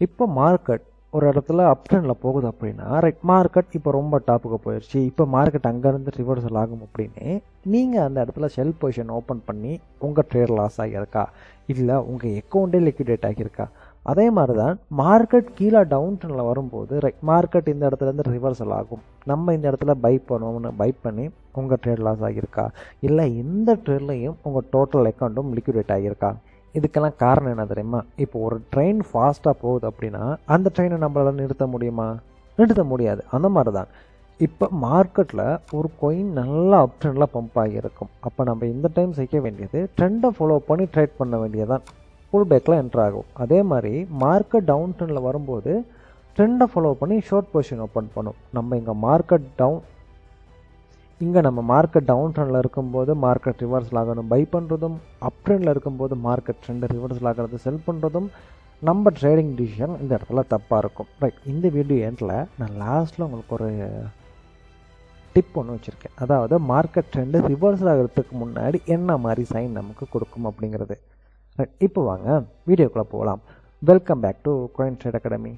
இப்போ மார்க்கெட் ஒரு இடத்துல அப் ட்ரெண்டில் போகுது அப்படின்னா ரைட், மார்க்கெட் இப்போ ரொம்ப டாப்புக்கு போயிடுச்சு, இப்போ மார்க்கெட் அங்கேருந்து ரிவர்சல் ஆகும் அப்படின்னு நீங்கள் அந்த இடத்துல செல் பொசிஷன் ஓப்பன் பண்ணி உங்கள் ட்ரேட் லாஸ் ஆகியிருக்கா, இல்லை உங்கள் அக்கௌண்ட்டே லிக்விடேட் ஆகியிருக்கா. அதே மாதிரி தான் மார்க்கெட் கீழே டவுன் ட்ரெண்டில் வரும்போது ரைட், மார்க்கெட் இந்த இடத்துலேருந்து ரிவர்சல் ஆகும், நம்ம இந்த இடத்துல பை பண்ணுவோம்னு பை பண்ணி உங்கள் ட்ரேட் லாஸ் ஆகியிருக்கா, இல்லை இந்த ட்ரேட்லையும் உங்கள் டோட்டல் அக்கௌண்ட்டும் லிக்விடேட் ஆகியிருக்கா. இதுக்கெல்லாம் காரணம் என்ன தெரியுமா? இப்போ ஒரு ட்ரெயின் ஃபாஸ்ட்டாக போகுது அப்படின்னா அந்த ட்ரெயினை நம்மளால் நிறுத்த முடியுமா? நிறுத்த முடியாது. அந்த மாதிரி தான் இப்போ மார்க்கெட்டில் ஒரு காயின் நல்லா அப் ட்ரெண்டில் பம்ப் ஆகியிருக்கும். அப்போ நம்ம இந்த டைம் செய்ய வேண்டியது ட்ரெண்டை ஃபாலோ பண்ணி ட்ரேட் பண்ண வேண்டியதான், ஃபுல் பேக்கில் என்ட்ரு ஆகும். அதே மாதிரி மார்க்கெட் டவுன் ட்ரெண்டில் வரும்போது ட்ரெண்டை ஃபாலோ பண்ணி ஷார்ட் பொசிஷன் ஓப்பன் பண்ணும். நம்ம நம்ம மார்க்கெட் டவுன் ட்ரெண்டில் இருக்கும்போது மார்க்கெட் ரிவர்சல் ஆகணும் பை பண்ணுறதும், அப் ட்ரெண்டில் இருக்கும்போது மார்க்கெட் ட்ரெண்டை ரிவர்சல் ஆகிறது செல் பண்ணுறதும் நம்ம ட்ரேடிங் டிசிஷன் இந்த இடத்துல தப்பாக இருக்கும். ரைட், இந்த வீடியோ எண்டில் நான் லாஸ்ட்டில் உங்களுக்கு ஒரு டிப் ஒன்று வச்சுருக்கேன். அதாவது மார்க்கெட் ட்ரெண்டு ரிவர்சல் ஆகிறதுக்கு முன்னாடி என்ன மாதிரி சைன் நமக்கு கொடுக்கும் அப்படிங்கிறது. ரைட், இப்போ வாங்க வீடியோக்குள்ளே போகலாம். Welcome back to coin trade academy.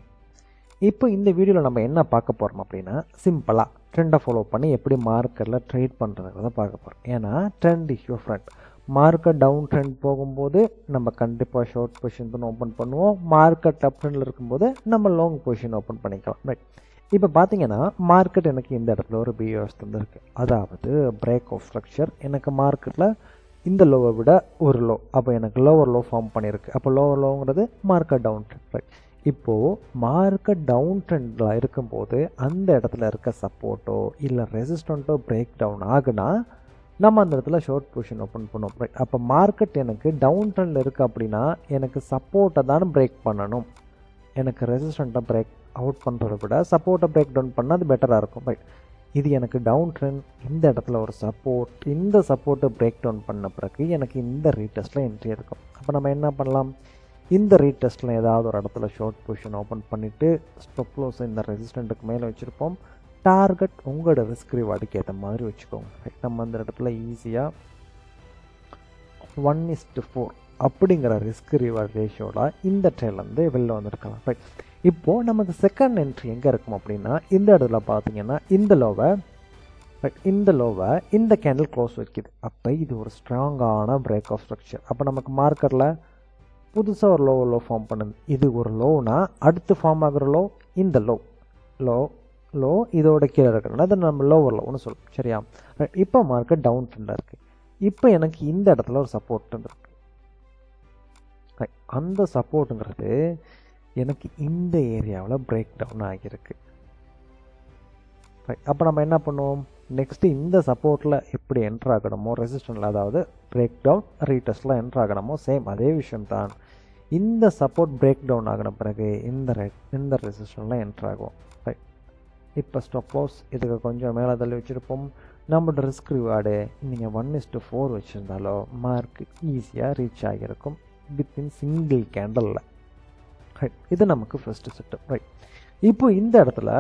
இப்போ இந்த வீடியோவில் நம்ம என்ன பார்க்க போகிறோம் அப்படின்னா, சிம்பிளாக ட்ரெண்டை ஃபாலோ பண்ணி எப்படி மார்க்கெட்டில் ட்ரேட் பண்ணுறதுங்கிறத பார்க்க போகிறோம். ஏன்னா trend is your friend. Market down trend போகும்போது நம்ம கண்டிப்பாக ஷார்ட் பொசிஷன் தான் ஓப்பன் பண்ணுவோம், மார்க்கெட் அப் ட்ரெண்டில் இருக்கும்போது நம்ம லாங் பொசிஷன் ஓப்பன் பண்ணிக்கலாம். ரைட், இப்போ பார்த்தீங்கன்னா மார்க்கெட் எனக்கு இந்த இடத்துல ஒரு பிஓஎஸ் தந்துருக்கு, அதாவது பிரேக் ஆஃப் ஸ்ட்ரக்சர். எனக்கு மார்க்கெட்டில் இந்த லோவை விட ஒரு லோ, அப்போ எனக்கு லோவர் லோ ஃபார்ம் பண்ணியிருக்கு. அப்போ லோவர் லோங்கிறது மார்க்கெட் டவுன் ட்ரெண்ட். ரைட், இப்போது மார்க்கெட் டவுன் ட்ரெண்டில் இருக்கும்போது அந்த இடத்துல இருக்க சப்போர்ட்டோ இல்லை ரெசிஸ்டண்ட்டோ பிரேக் டவுன் ஆகுனா நம்ம அந்த இடத்துல ஷார்ட் பொசிஷன் ஓப்பன் பண்ணுவோம். ரைட், அப்போ மார்க்கெட் எனக்கு டவுன் ட்ரெண்டில் இருக்குது அப்படின்னா எனக்கு சப்போர்ட்டை தான் பிரேக் பண்ணணும், எனக்கு ரெசிஸ்டண்ட்டை பிரேக் அவுட் பண்ணுறதை விட சப்போர்ட்டை பிரேக் டவுன் பண்ணால் அது பெட்டராக இருக்கும். ரைட், இது எனக்கு டவுன் ட்ரெண்ட், இந்த இடத்துல ஒரு சப்போர்ட், இந்த சப்போர்ட்டை பிரேக் டவுன் பண்ண பிறகு எனக்கு இந்த ரீடெஸ்ட்டில் என்ட்ரி இருக்கும். அப்போ நம்ம என்ன பண்ணலாம், இந்த ரீடெஸ்ட்டில் ஏதாவது ஒரு இடத்துல ஷார்ட் பொசிஷன் ஓப்பன் பண்ணிவிட்டு ஸ்டாப் லாஸ் இந்த ரெசிஸ்டண்ட்டுக்கு மேலே வச்சுருப்போம். டார்கெட் உங்களோட ரிஸ்க் ரிவார்டுக்கு ஏற்ற மாதிரி வச்சுக்கோங்க. ரைட், நம்ம அந்த இடத்துல ஈஸியாக 1:4 அப்படிங்கிற ரிஸ்க் ரிவார்ட் ரேஷியோவில் இந்த ட்ரேட்லேருந்து வெளில வந்துருக்கலாம். ரைட், இப்போது நமக்கு செகண்ட் என்ட்ரி எங்கே இருக்கும் அப்படின்னா இந்த இடத்துல பார்த்தீங்கன்னா இந்த லோவை இந்த கேண்டில் க்ளோஸ் வைக்குது. அப்போ இது ஒரு ஸ்ட்ராங்கான பிரேக் ஆஃப் ஸ்ட்ரக்சர். அப்போ நமக்கு மார்க்கெட்டில் புதுசாக ஒரு லோ ஃபார்ம் பண்ணுது. இது ஒரு லோனா அடுத்து ஃபார்ம் ஆகிற லோ இந்த லோ இதோட கீழே இருக்கிறனால அதை நம்ம லோவர் லோன்னு சொல்லுவோம். சரியா? இப்போ மார்க்கெட் டவுன் ட்ரெண்டாக இருக்குது. இப்போ எனக்கு இந்த இடத்துல ஒரு சப்போர்ட் இருக்குது. அந்த சப்போர்ட்டுங்கிறது எனக்கு இந்த ஏரியாவில் பிரேக் டவுன் ஆகியிருக்கு. அப்போ நம்ம என்ன பண்ணுவோம், நெக்ஸ்ட்டு இந்த சப்போர்ட்டில் எப்படி என்ட்ரு ஆகணுமோ ரெசிஸ்டன்ட்டில், அதாவது பிரேக் டவுன் ரீடெஸ்ட்டில் என்ட்ரு ஆகணுமோ சேம் அதே விஷயம் தான். இந்த சப்போர்ட் பிரேக் டவுன் ஆகின பிறகு இந்த ரெசிஸ்டன்ட்டில் என்ட்ரு ஆகும். ரைட், இப்போ ஸ்டாப் லாஸ் இதுக்கு கொஞ்சம் மேலே தள்ளி வச்சுருப்போம். நம்மளோட ரிஸ்க் ரிவார்டு நீங்கள் 1:4 வச்சுருந்தாலோ மார்க் ஈஸியாக ரீச் ஆகியிருக்கும் வித்தின் சிங்கிள் கேண்டலில். ரைட், இது நமக்கு ஃபஸ்ட்டு செட்டப். ரைட், இப்போ இந்த இடத்துல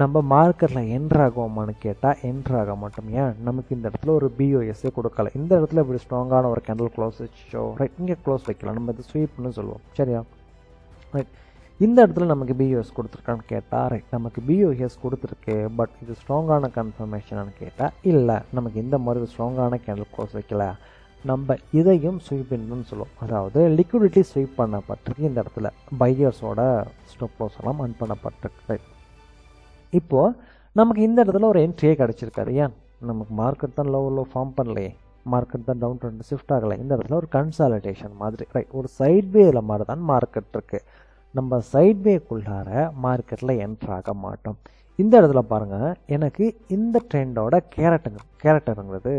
நம்ம மார்க்கெட்டில் என்ட்ராகுவோமான்னு கேட்டால் என்ட்ராக மாட்டோம். ஏன், நமக்கு இந்த இடத்துல ஒரு பிஓஎஸ்ஸே கொடுக்கல. இந்த இடத்துல இப்படி ஸ்ட்ராங்கான ஒரு கேண்டில் க்ளோஸ் வச்சோ ரைட், இங்கே க்ளோஸ் வைக்கலாம், நம்ம இது ஸ்வீப்னு சொல்லுவோம். சரியா? ரைட், இந்த இடத்துல நமக்கு பிஓஎஸ் கொடுத்துருக்கான்னு கேட்டால் ரைட், நமக்கு பிஓஎஸ் கொடுத்துருக்கு, பட் இது ஸ்ட்ராங்கான கன்ஃபர்மேஷனானு கேட்டால் இல்லை, நமக்கு இந்த மாதிரி ஸ்ட்ராங்கான கேண்டில் க்ளோஸ் வைக்கல, நம்ம இதையும் ஸ்வீப்னு சொல்லுவோம். அதாவது லிக்விடிட்டி ஸ்வீப் பண்ணப்பட்டிருக்கு. இந்த இடத்துல பையர்ஸோட ஸ்டாப் லாஸ் எல்லாம் அன் பண்ணப்பட்டிருக்கு. ரைட், இப்போது நமக்கு இந்த இடத்துல ஒரு என்ட்ரியே கிடச்சிருக்காரு. ஏன், நமக்கு மார்க்கெட் தான் லோ ஃபார்ம் பண்ணலையே, மார்க்கெட் தான் டவுன் ட்ரெண்ட் ஷிஃப்ட் ஆகலை. இந்த இடத்துல ஒரு கன்சாலிடேஷன் மாதிரி. ரைட், ஒரு சைட்வேல மாதிரி தான் மார்க்கெட் இருக்குது. நம்ம சைட்வேக்குள்ளார மார்க்கெட்டில் என்ட்ரு ஆக மாட்டோம். இந்த இடத்துல பாருங்கள், எனக்கு இந்த ட்ரெண்டோட கேரக்டருங்கிறது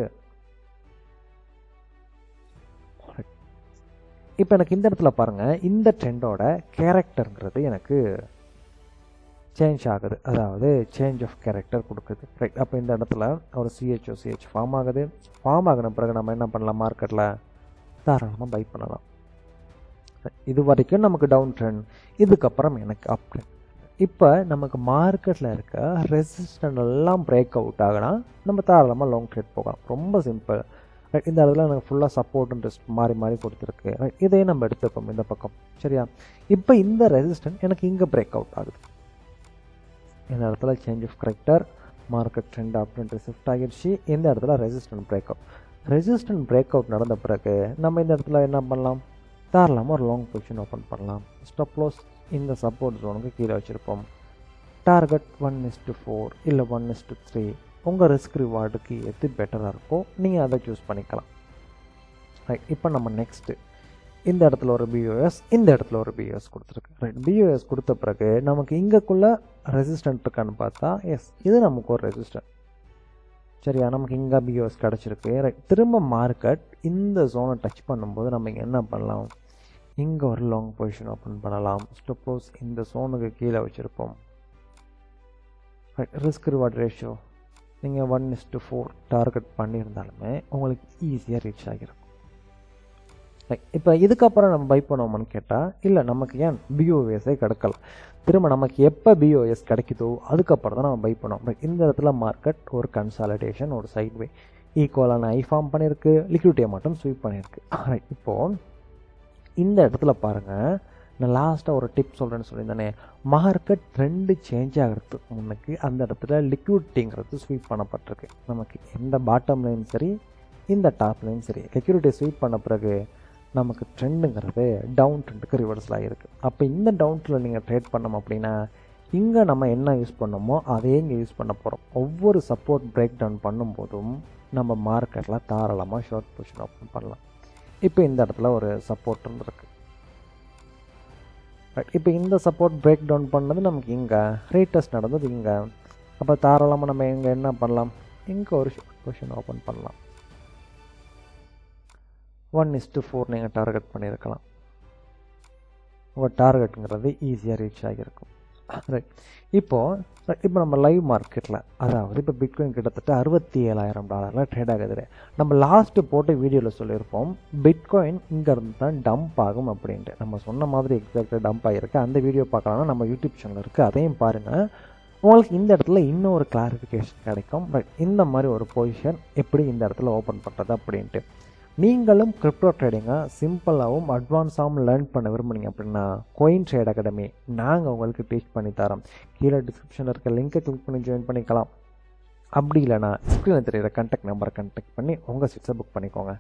இப்போ எனக்கு இந்த இடத்துல பாருங்கள், இந்த ட்ரெண்டோட கேரக்டருங்கிறது எனக்கு சேஞ்ச் ஆகுது, அதாவது சேஞ்ச் ஆஃப் கேரக்டர் கொடுக்குது. ரைட், அப்போ இந்த இடத்துல ஒரு சிஹெச் ஃபார்ம் ஆகுது. ஃபார்ம் ஆகின பிறகு நம்ம என்ன பண்ணலாம், மார்க்கெட்டில் தாராளமாக பை பண்ணலாம். இது வரைக்கும் நமக்கு டவுன் ட்ரெண்ட், இதுக்கப்புறம் எனக்கு அப் ட்ரெண்ட். இப்போ நமக்கு மார்க்கெட்டில் இருக்க ரெசிஸ்டன்ட் எல்லாம் பிரேக் அவுட் ஆகினா நம்ம தாராளமாக லாங் ட்ரேட் போகலாம். ரொம்ப சிம்பிள். ரைட். இந்த இடத்துல எனக்கு ஃபுல்லாக சப்போர்ட் ரெஸ்ட் மாறி மாறி கொடுத்துருக்கு. ரைட். இதையும் நம்ம எடுத்துப்போம் இந்த பக்கம். சரியா? இப்போ இந்த ரெசிஸ்டன்ட் எனக்கு இங்கே பிரேக் அவுட் ஆகுது. இந்த இடத்துல change of character, market trend அப்படின்ட்டு ஷிஃப்ட் ஆகிடுச்சு. இந்த இடத்துல resistant break out. Resistant break out நடந்த பிறகு நம்ம இந்த இடத்துல என்ன பண்ணலாம்? தாராளமாக ஒரு லாங் பொசிஷன் ஓப்பன் பண்ணலாம். ஸ்டாப் லாஸ் இந்த சப்போர்ட் ஜோனுக்கு கீழே வச்சுருப்போம். டார்கெட் 1:4 இல்லை 1:3 உங்கள் ரிஸ்க் ரிவார்டுக்கு எது பெட்டராக இருக்கோ நீங்கள் அதை சூஸ் பண்ணிக்கலாம். ரைட். இப்போ நம்ம நெக்ஸ்ட்டு இந்த இடத்துல ஒரு பிஓஎஸ், இந்த இடத்துல ஒரு பிஓஎஸ் கொடுத்துருக்கு. ரைட். பிஓஎஸ் கொடுத்த பிறகு நமக்கு இங்கேக்குள்ளே ரெசிஸ்டன்ட் இருக்கான்னு பார்த்தா எஸ், இது நமக்கு ஒரு ரெசிஸ்டன்ட். சரியா? நமக்கு இங்கே பிஓஎஸ் கிடச்சிருக்கு. ரைட். திரும்ப மார்க்கெட் இந்த ஜோனை டச் பண்ணும்போது நம்ம இங்கே என்ன பண்ணலாம்? இங்கே ஒரு லாங் பொசிஷன் ஓப்பன் பண்ணலாம். ஸ்டாப் லாஸ் இந்த ஜோனுக்கு கீழே வச்சுருப்போம். ரைட். ரிஸ்க் ரிவார்ட் ரேஷியோ நீங்கள் 1:4 டார்கெட் பண்ணியிருந்தாலுமே உங்களுக்கு ஈஸியாக ரீச் ஆகிருக்கும். ரைட். இப்போ இதுக்கப்புறம் நம்ம பை பண்ணுவோம்னு கேட்டால் இல்லை, நமக்கு ஏன் பிஓஎஸே கிடைக்கல. திரும்ப நமக்கு எப்போ பிஓஎஸ் கிடைக்குதோ அதுக்கப்புறம் தான் நம்ம பை பண்ணுவோம். ரைட். இந்த இடத்துல மார்க்கெட் ஒரு கன்சாலிடேஷன், ஒரு சைட்வே ஈக்குவலான ஐ ஃபார்ம் பண்ணியிருக்கு, லிக்விடிட்டியை மட்டும் ஸ்வீப் பண்ணியிருக்கு. ரைட். இப்போது இந்த இடத்துல பாருங்கள், நான் லாஸ்ட்டாக ஒரு டிப் சொல்கிறேன்னு சொல்லியிருந்தேனே, மார்க்கெட் ட்ரெண்டு சேஞ்ச் ஆகிறதுக்கு முன்னுக்கு அந்த இடத்துல லிக்விடிட்டிங்கிறது ஸ்வீப் பண்ணப்பட்டிருக்கு. நமக்கு எந்த பாட்டம் லைன் சரி, இந்த டாப் லைன் சரி, லிக்விடிட்டி ஸ்வீப் பண்ண பிறகு நமக்கு ட்ரெண்டுங்கிறது டவுன் ட்ரெண்டுக்கு ரிவர்ஸில் ஆகிருக்கு. அப்போ இந்த டவுன் ட்ரெண்டில் நீங்கள் ட்ரேட் பண்ணோம் அப்படின்னா இங்கே நம்ம என்ன யூஸ் பண்ணோமோ அதே இங்கே யூஸ் பண்ண போகிறோம். ஒவ்வொரு சப்போர்ட் பிரேக் டவுன் பண்ணும்போதும் நம்ம மார்க்கெட்டில் தாராளமாக ஷார்ட் பொசிஷன் ஓப்பன் பண்ணலாம். இப்போ இந்த இடத்துல ஒரு சப்போர்ட் இருந்திருக்கு. ரைட். இப்போ இந்த சப்போர்ட் பிரேக் டவுன் பண்ணது நமக்கு இங்கே, ரேட்டஸ்ட் நடந்தது இங்கே. அப்போ தாராளமாக நம்ம இங்கே என்ன பண்ணலாம்? இங்கே ஒரு ஷார்ட் பொசிஷன் ஓப்பன் பண்ணலாம். 1:4 நீங்கள் டார்கெட் பண்ணியிருக்கலாம். உங்கள் டார்கெட்டுங்கிறது ஈஸியாக ரீச் ஆகியிருக்கும். ரைட். இப்போ நம்ம லைவ் மார்க்கெட்டில், அதாவது இப்போ பிட்காயின் கிட்டத்தட்ட $67,000 ட்ரேட் ஆகுது. நம்ம லாஸ்ட்டு போட்ட வீடியோவில் சொல்லியிருப்போம் பிட்காயின் இங்கேருந்து தான் டம்ப் ஆகும் அப்படின்ட்டு. நம்ம சொன்ன மாதிரி எக்ஸாக்டாக டம்ப் ஆகிருக்கு. அந்த வீடியோ பார்க்கலாம்னா நம்ம யூடியூப் சேனல் இருக்குது, அதையும் பாருங்கள். உங்களுக்கு இந்த இடத்துல இன்னும் ஒரு கிளாரிஃபிகேஷன் கிடைக்கும். ரைட். இந்த மாதிரி ஒரு பொசிஷன் எப்படி இந்த இடத்துல ஓப்பன் பண்ணுறது அப்படின்ட்டு. நீங்களும் கிரிப்டோ ட்ரேடிங்கை சிம்பிளாகவும் அட்வான்ஸாகவும் லேர்ன் பண்ண விரும்புனீங்க அப்படின்னா கோயின் ட்ரேட் அகாடமி நாங்கள் உங்களுக்கு டீச் பண்ணி தரோம். கீழே டிஸ்கிரிப்ஷனில் இருக்க லிங்கை கிளிக் பண்ணி ஜாயின் பண்ணிக்கலாம். அப்படி இல்லைனா ஸ்க்ரீனில் தெரிகிற கான்டாக்ட் நம்பரை கான்டாக்ட் பண்ணி உங்கள் சீட்ஸை புக் பண்ணிக்கோங்க.